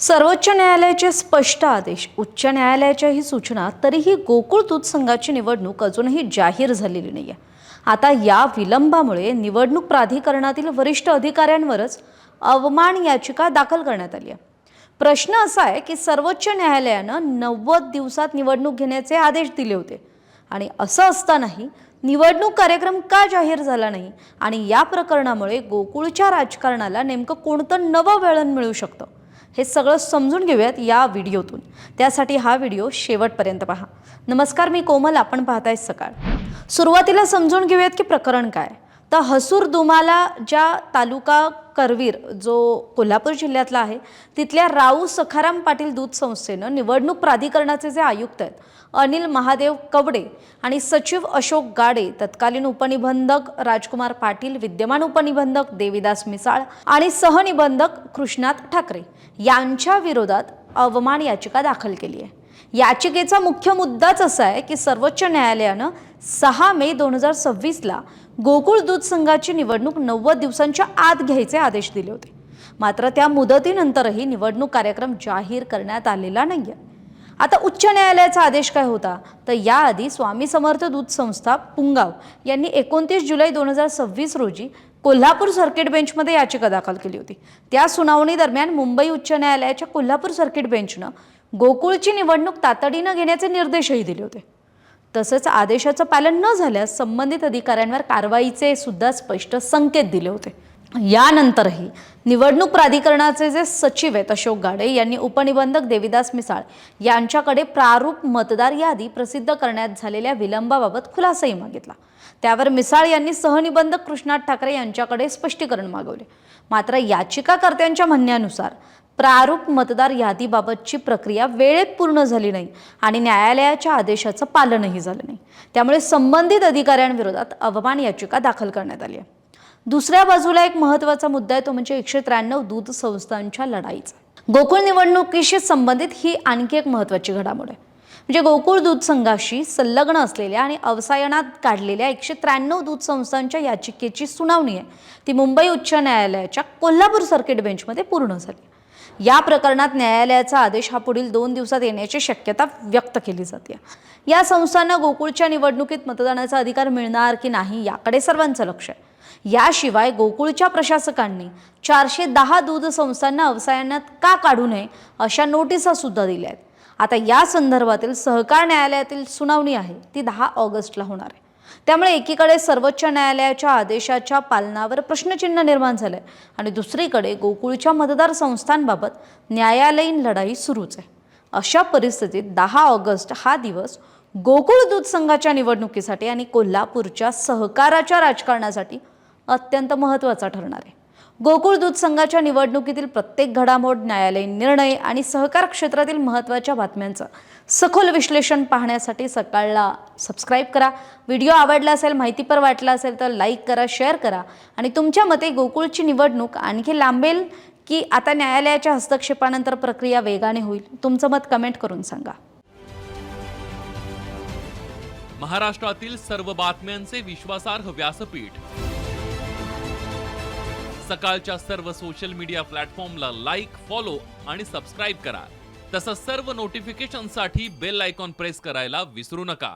सर्वोच्च न्यायालयाचे स्पष्ट आदेश, उच्च न्यायालयाच्या ही सूचना, तरीही गोकुळ दूध संघाची निवडणूक अजूनही जाहीर झालेली नाहीये. आता या विलंबामुळे निवडणूक प्राधिकरणातील वरिष्ठ अधिकाऱ्यांवरच अवमान याचिका दाखल करण्यात आली आहे. प्रश्न असा आहे की सर्वोच्च न्यायालयानं 90 दिवसात निवडणूक घेण्याचे आदेश दिले होते आणि असं असतानाही निवडणूक कार्यक्रम का जाहीर झाला नाही आणि या प्रकरणामुळे गोकुळच्या राजकारणाला नेमकं कोणतं नवं वळण मिळू शकतं हे सगळं समजून घेऊयात या व्हिडिओतून. त्यासाठी हा व्हिडिओ शेवटपर्यंत पहा. नमस्कार, मी कोमल, आपण पाहताय सकाळ. सुरुवातीला समजून घेऊयात की प्रकरण काय. तर हसूर दुमाला ज्या तालुका करवीर जो कोल्हापूर जिल्ह्यातला आहे तिथल्या राऊ सखाराम पाटील दूध संस्थेनं निवडणूक प्राधिकरणाचे जे आयुक्त आहेत अनिल महादेव कवडे आणि सचिव अशोक गाडे, तत्कालीन उपनिबंधक राजकुमार पाटील, विद्यमान उपनिबंधक देविदास मिसाळ आणि सहनिबंधक कृष्णात ठाकरे यांच्या विरोधात अवमान याचिका दाखल केली आहे. याचिकेचा मुख्य मुद्दाच असा आहे की सर्वोच्च न्यायालयानं 6 मे 2026ला गोकुळ दूध संघाची निवडणूक 90 दिवसांच्या आत घ्यायचे आदेश दिले होते. मात्र त्या मुदतीनंतरही निवडणूक कार्यक्रम जाहीर करण्यात आलेला नाहीये. आता उच्च न्यायालयाचा आदेश काय होता, तर याआधी स्वामी समर्थ दूध संस्था पुंगाव यांनी 29 जुलै 2026 रोजी कोल्हापूर सर्किट बेंचमध्ये याचिका दाखल केली होती. त्या सुनावणी दरम्यान मुंबई उच्च न्यायालयाच्या कोल्हापूर सर्किट बेंचनं गोकुळची निवडणूक तातडीनं घेण्याचे निर्देशही दिले होते. तसंच आदेशाचं पालन न झाल्यास संबंधित अधिकाऱ्यांवर कारवाईचे सुद्धा स्पष्ट संकेत दिले होते. यानंतरही निवडणूक प्राधिकरणाचे जे सचिव आहेत अशोक गाडे यांनी उपनिबंधक देविदास मिसाळ यांच्याकडे प्रारूप मतदार यादी प्रसिद्ध करण्यात झालेल्या विलंबाबाबत खुलासाही मागितला. त्यावर मिसाळ यांनी सहनिबंधक कृष्णात ठाकरे यांच्याकडे स्पष्टीकरण मागवले. मात्र याचिकाकर्त्यांच्या म्हणण्यानुसार प्रारूप मतदार यादीबाबतची प्रक्रिया वेळेत पूर्ण झाली नाही आणि न्यायालयाच्या आदेशाचं पालनही झालं नाही. त्यामुळे संबंधित अधिकाऱ्यांविरोधात अवमान याचिका दाखल करण्यात आली आहे. दुसऱ्या बाजूला एक महत्त्वाचा मुद्दा आहे, तो म्हणजे 193 दूध संस्थांच्या लढाईचा. गोकुळ निवडणुकीशी संबंधित ही आणखी एक महत्त्वाची घडामोड आहे. म्हणजे गोकुळ दूध संघाशी संलग्न असलेल्या आणि अवसायनात काढलेल्या 193 दूध संस्थांच्या याचिकेची सुनावणी आहे ती मुंबई उच्च न्यायालयाच्या कोल्हापूर सर्किट बेंचमध्ये पूर्ण झाली. या प्रकरणात न्यायालयाचा आदेश हा पुढील 2 दिवसात येण्याची शक्यता व्यक्त केली जाते. या संस्थांना गोकुळच्या निवडणुकीत मतदानाचा अधिकार मिळणार की नाही याकडे सर्वांचं लक्ष आहे. याशिवाय गोकुळच्या प्रशासकांनी 410 दूध संस्थांना अवसायनात का काढू नये अशा नोटिसा सुद्धा दिल्या आहेत. आता या संदर्भातील सहकार न्यायालयातील सुनावणी आहे ती 10 ऑगस्टला होणार आहे. त्यामुळे एकीकडे सर्वोच्च न्यायालयाच्या आदेशाच्या पालनावर प्रश्नचिन्ह निर्माण झालंय आणि दुसरीकडे गोकुळच्या मतदार संस्थांबाबत न्यायालयीन लढाई सुरूच आहे. अशा परिस्थितीत 10 ऑगस्ट हा दिवस गोकुळ दूध संघाच्या निवडणुकीसाठी आणि कोल्हापूरच्या सहकाराच्या राजकारणासाठी अत्यंत महत्त्वाचा ठरणार आहे. गोकुळ दूध संघाच्या निवडणुकीतील प्रत्येक घडामोड, न्यायालयीन निर्णय आणि सहकार क्षेत्रातील महत्त्वाच्या बातम्यांचं सखोल विश्लेषण पाहण्यासाठी सकाळला सबस्क्राईब करा. व्हिडिओ आवडला असेल, माहितीपर वाटला असेल तर लाईक करा, शेअर करा आणि तुमच्या मते गोकुळची निवडणूक आणखी लांबेल की आता न्यायालयाच्या हस्तक्षेपानंतर प्रक्रिया वेगाने होईल, तुमचं मत कमेंट करून सांगा. महाराष्ट्रातील सर्व बातम्यांचे विश्वासार्ह व्यासपीठ सकाळच्या सर्व सोशल मीडिया प्लॅटफॉर्मला लाईक, फॉलो आणि सबस्क्राईब करा. तसंच सर्व नोटिफिकेशनसाठी बेल आयकॉन प्रेस करायला विसरू नका.